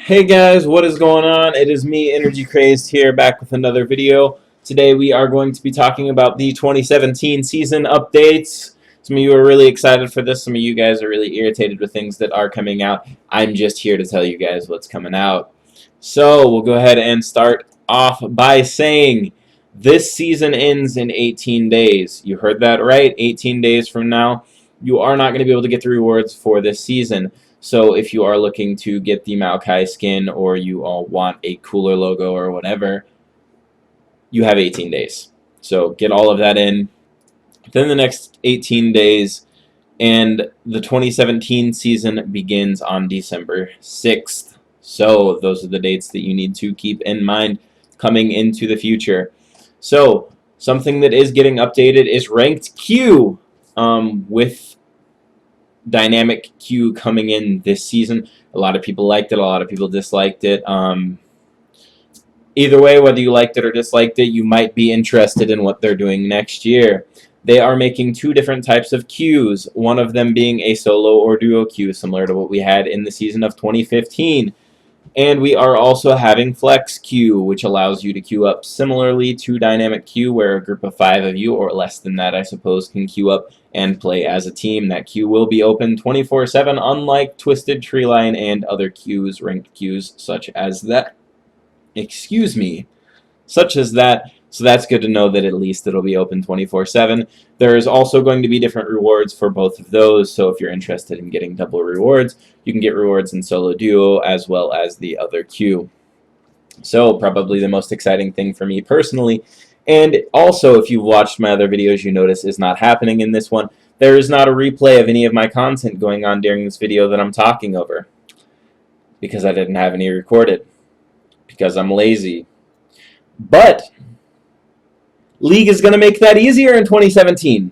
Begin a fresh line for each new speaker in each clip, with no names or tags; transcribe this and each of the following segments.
Hey guys, what is going on? It is me, Energy Crazed, here back with another video. Today we are going to be talking about the 2017 season updates. Some of you are really excited for this. Some of you guys are really irritated with things that are coming out. I'm just here to tell you guys what's coming out. So we'll go ahead and start off by saying this season ends in 18 days. You heard that right? 18 days from now, you are not going to be able to get the rewards for this season. So if you are looking to get the Maokai skin or you all want a cooler logo or whatever, you have 18 days. So get all of that in. Then the next 18 days, and the 2017 season begins on December 6th. So those are the dates that you need to keep in mind coming into the future. So something that is getting updated is Ranked Queue with Dynamic Queue coming in this season. A lot of people liked it, a lot of people disliked it. Either way, whether you liked it or disliked it, you might be interested in what they're doing next year. They are making two different types of queues, one of them being a solo or duo queue, similar to what we had in the season of 2015. And we are also having Flex Queue, which allows you to queue up similarly to Dynamic Queue, where a group of 5 of you, or less than that I suppose, can queue up and play as a team. That queue will be open 24/7, unlike Twisted Treeline and other queues, ranked queues such as that. So that's good to know that at least it'll be open 24/7. There is also going to be different rewards for both of those, so if you're interested in getting double rewards, you can get rewards in solo duo as well as the other queue. So probably the most exciting thing for me personally, and also if you've watched my other videos, you notice is not happening in this one. There is not a replay of any of my content going on during this video that I'm talking over, because I didn't have any recorded, because I'm lazy. But League is going to make that easier in 2017.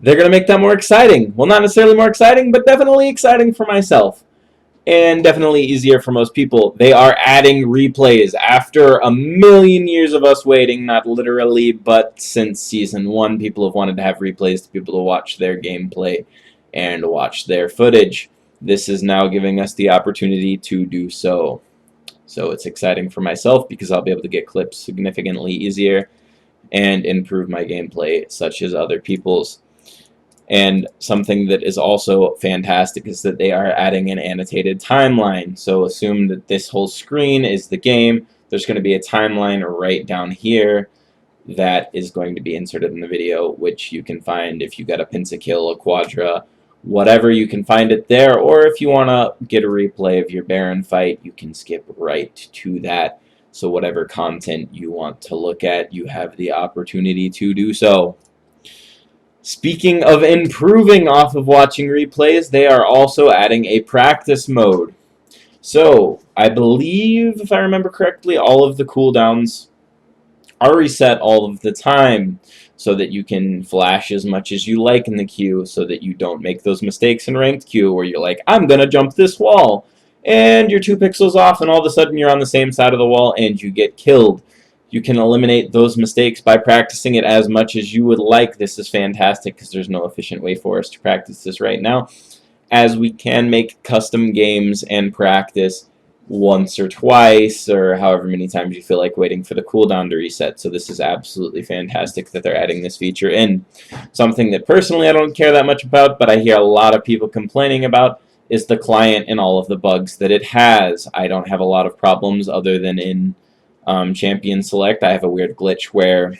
They're going to make that more exciting. Well, not necessarily more exciting, but definitely exciting for myself. And definitely easier for most people. They are adding replays after a million years of us waiting, not literally, but since Season 1, people have wanted to have replays to be able to watch their gameplay and watch their footage. This is now giving us the opportunity to do so. So it's exciting for myself because I'll be able to get clips significantly easier and improve my gameplay such as other people's. And something that is also fantastic is that they are adding an annotated timeline. So assume that this whole screen is the game. There's going to be a timeline right down here that is going to be inserted in the video, which you can find if you got a Pentakill, a Quadra, whatever, you can find it there. Or if you want to get a replay of your Baron fight, you can skip right to that. So whatever content you want to look at, you have the opportunity to do so. Speaking of improving off of watching replays, they are also adding a practice mode. So I believe, if I remember correctly, all of the cooldowns are reset all of the time so that you can flash as much as you like in the queue, so that you don't make those mistakes in ranked queue where you're like, I'm gonna jump this wall, and you're 2 pixels off and all of a sudden you're on the same side of the wall and you get killed. You can eliminate those mistakes by practicing it as much as you would like. This is fantastic because there's no efficient way for us to practice this right now, as we can make custom games and practice once or twice or however many times you feel like waiting for the cooldown to reset. So this is absolutely fantastic that they're adding this feature in. Something that personally I don't care that much about, but I hear a lot of people complaining about, is the client and all of the bugs that it has. I don't have a lot of problems other than in Champion Select. I have a weird glitch where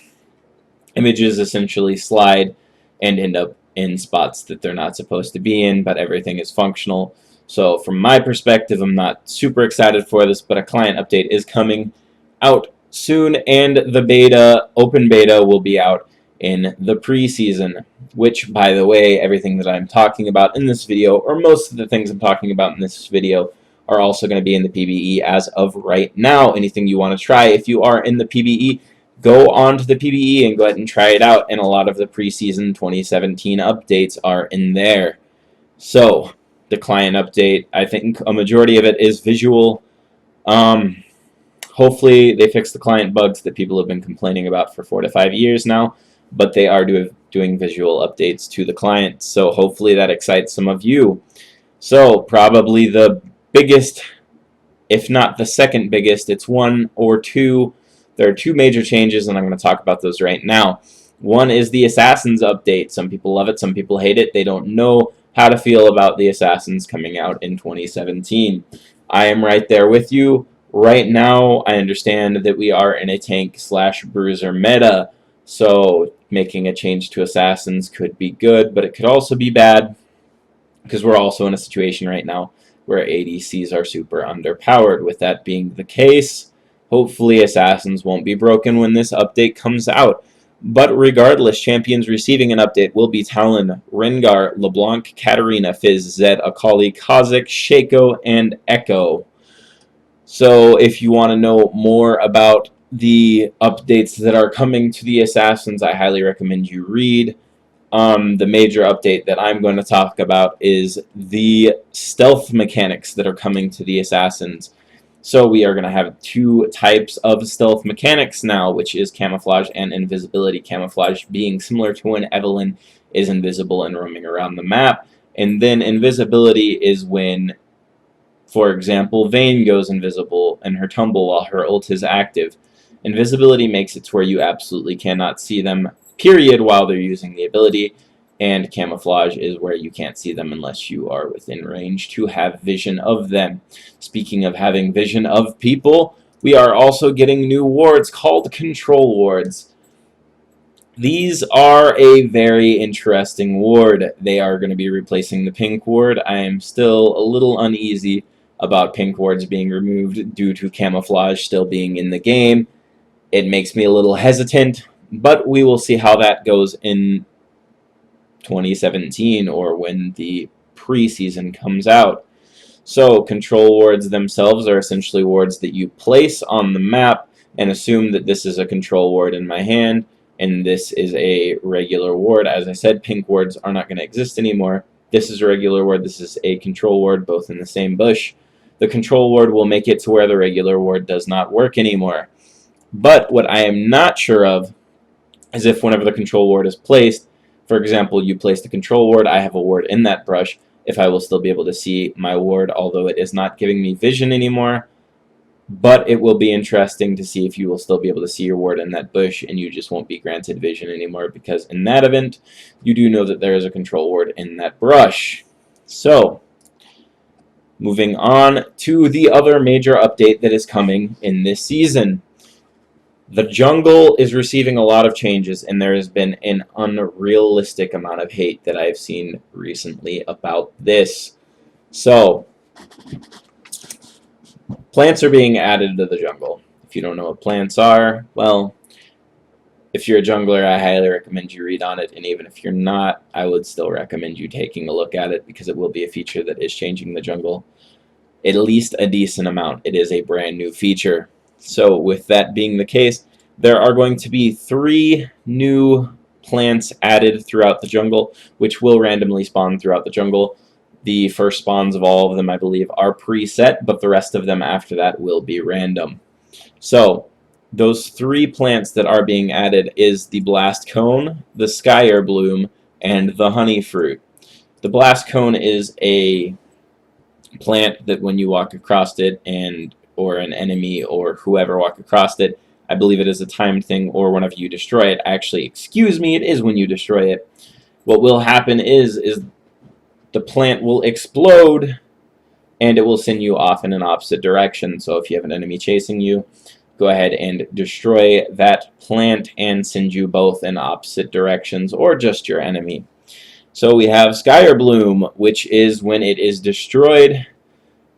images essentially slide and end up in spots that they're not supposed to be in, but everything is functional. So from my perspective, I'm not super excited for this, but a client update is coming out soon, and the open beta will be out in the preseason, which, by the way, everything that I'm talking about in this video, or most of the things I'm talking about in this video, are also going to be in the PBE as of right now. Anything you want to try, if you are in the PBE, go on to the PBE and go ahead and try it out, and a lot of the preseason 2017 updates are in there. So the client update, I think a majority of it is visual. Hopefully they fix the client bugs that people have been complaining about for 4 to 5 years now, but they are doing visual updates to the client, so hopefully that excites some of you. So probably the biggest if not the second biggest. It's one or two. There are two major changes, and I'm going to talk about those right now. One is the Assassins update. Some people love it, some people hate it. They don't know how to feel about the Assassins coming out in 2017. I am right there with you. Right now, I understand that we are in a tank/bruiser meta, so making a change to Assassins could be good, but it could also be bad, because we're also in a situation right now where ADCs are super underpowered. With that being the case, hopefully Assassins won't be broken when this update comes out. But regardless, champions receiving an update will be Talon, Rengar, LeBlanc, Katarina, Fizz, Zed, Akali, Kha'Zix, Shaco, and Echo. So if you want to know more about the updates that are coming to the Assassins, I highly recommend you read. The major update that I'm going to talk about is the stealth mechanics that are coming to the Assassins. So we are going to have two types of stealth mechanics now, which is camouflage and invisibility. Camouflage being similar to when Evelynn is invisible and roaming around the map, and then invisibility is when, for example, Vayne goes invisible in her tumble while her ult is active. Invisibility makes it to where you absolutely cannot see them, period, while they're using the ability, and camouflage is where you can't see them unless you are within range to have vision of them. Speaking of having vision of people, we are also getting new wards called control wards. These are a very interesting ward. They are going to be replacing the pink ward. I am still a little uneasy about pink wards being removed due to camouflage still being in the game. It makes me a little hesitant, but we will see how that goes in 2017 or when the preseason comes out. So control wards themselves are essentially wards that you place on the map and assume that this is a control ward in my hand and this is a regular ward. As I said, pink wards are not going to exist anymore. This is a regular ward, this is a control ward, both in the same bush. The control ward will make it to where the regular ward does not work anymore. But what I am not sure of is if whenever the control ward is placed, for example, you place the control ward, I have a ward in that brush, if I will still be able to see my ward, although it is not giving me vision anymore. But it will be interesting to see if you will still be able to see your ward in that bush and you just won't be granted vision anymore, because in that event, you do know that there is a control ward in that brush. So, moving on to the other major update that is coming in this season. The jungle is receiving a lot of changes, and there has been an unrealistic amount of hate that I've seen recently about this. So, plants are being added to the jungle. If you don't know what plants are, well, if you're a jungler, I highly recommend you read on it, and even if you're not, I would still recommend you taking a look at it, because it will be a feature that is changing the jungle at least a decent amount. It is a brand new feature. So with that being the case, there are going to be 3 new plants added throughout the jungle, which will randomly spawn throughout the jungle. The first spawns of all of them, I believe, are preset, but the rest of them after that will be random. So those 3 plants that are being added is the Blast Cone, the Skyer Bloom, and the Honey Fruit. The Blast Cone is a plant that when you walk across it, and or an enemy or whoever walk across it, I believe it is a timed thing, or whenever you destroy it. Actually, excuse me, it is when you destroy it. What will happen is the plant will explode and it will send you off in an opposite direction. So if you have an enemy chasing you, go ahead and destroy that plant and send you both in opposite directions, or just your enemy. So we have Skyer Bloom, which is when it is destroyed,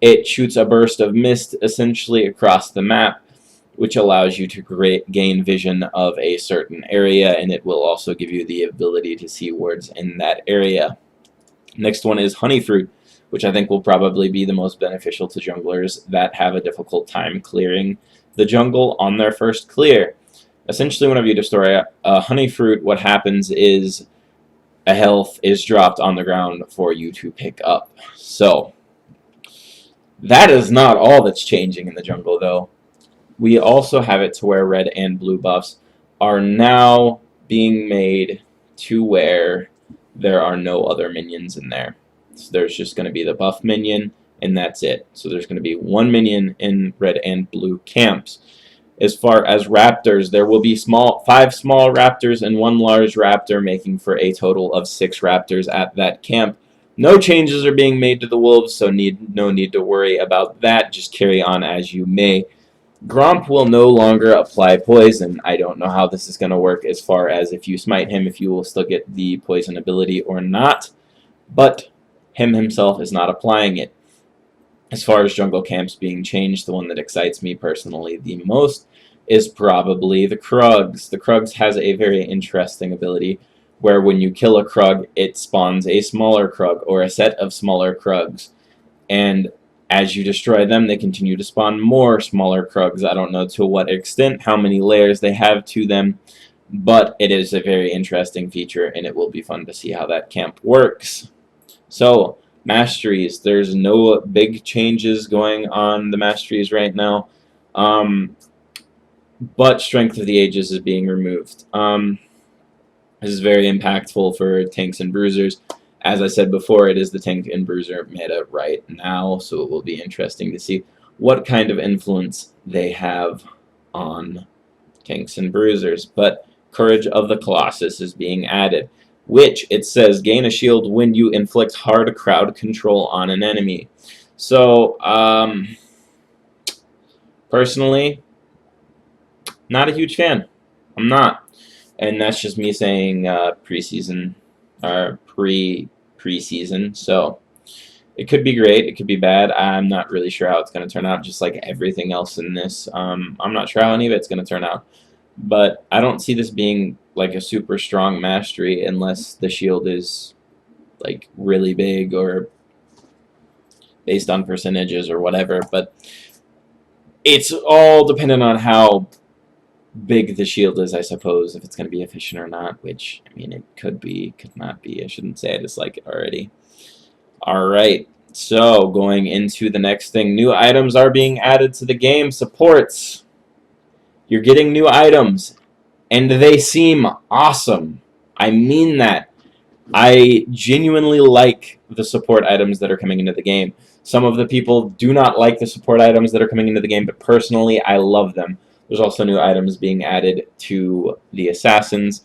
it shoots a burst of mist essentially across the map, which allows you to gain vision of a certain area, and it will also give you the ability to see wards in that area. Next one is Honey Fruit, which I think will probably be the most beneficial to junglers that have a difficult time clearing the jungle on their first clear. Essentially, whenever you destroy a Honey Fruit, what happens is a health is dropped on the ground for you to pick up. So that is not all that's changing in the jungle, though. We also have it to where red and blue buffs are now being made to where there are no other minions in there. So there's just going to be the buff minion and that's it. So there's going to be 1 minion in red and blue camps. As far as raptors, there will be 5 small raptors and 1 large raptor, making for a total of 6 raptors at that camp. No changes are being made to the wolves, so no need to worry about that. Just carry on as you may. Gromp will no longer apply poison. I don't know how this is going to work as far as if you smite him, if you will still get the poison ability or not, but him himself is not applying it. As far as jungle camps being changed, the one that excites me personally the most is probably the Krugs. The Krugs has a very interesting ability where when you kill a Krug, it spawns a smaller Krug or a set of smaller Krugs. And as you destroy them, they continue to spawn more smaller Krugs. I don't know to what extent, how many layers they have to them, but it is a very interesting feature, and it will be fun to see how that camp works. So, masteries, there's no big changes going on the masteries right now, but Strength of the Ages is being removed. This is very impactful for tanks and bruisers. As I said before, it is the tank and bruiser meta right now, so it will be interesting to see what kind of influence they have on tanks and bruisers. But Courage of the Colossus is being added, which it says gain a shield when you inflict hard crowd control on an enemy. So, personally, not a huge fan. I'm not. And that's just me saying preseason, or preseason. So, it could be great, it could be bad. I'm not really sure how it's going to turn out, just like everything else in this. I'm not sure how any of it's going to turn out. But I don't see this being like a super strong mastery unless the shield is like really big or based on percentages or whatever. But it's all dependent on how big the shield is, I suppose, if it's going to be efficient or not, which, I mean, it could be, could not be. I shouldn't say I dislike it already. Alright, so going into the next thing, new items are being added to the game. Supports. You're getting new items, and they seem awesome. I mean that. I genuinely like the support items that are coming into the game. Some of the people do not like the support items that are coming into the game, but personally, I love them. There's also new items being added to the assassins,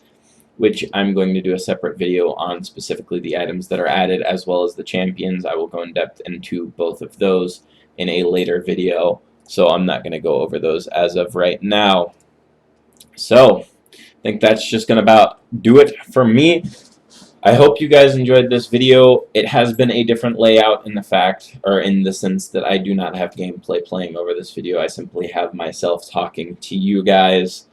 which I'm going to do a separate video on, specifically the items that are added, as well as the champions. I will go in depth into both of those in a later video, so I'm not going to go over those as of right now. So, I think that's just going to about do it for me. I hope you guys enjoyed this video. It has been a different layout in the sense that I do not have gameplay playing over this video. I simply have myself talking to you guys.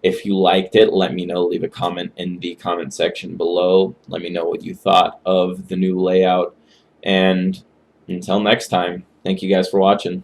If you liked it, let me know. Leave a comment in the comment section below. Let me know what you thought of the new layout. And until next time, thank you guys for watching.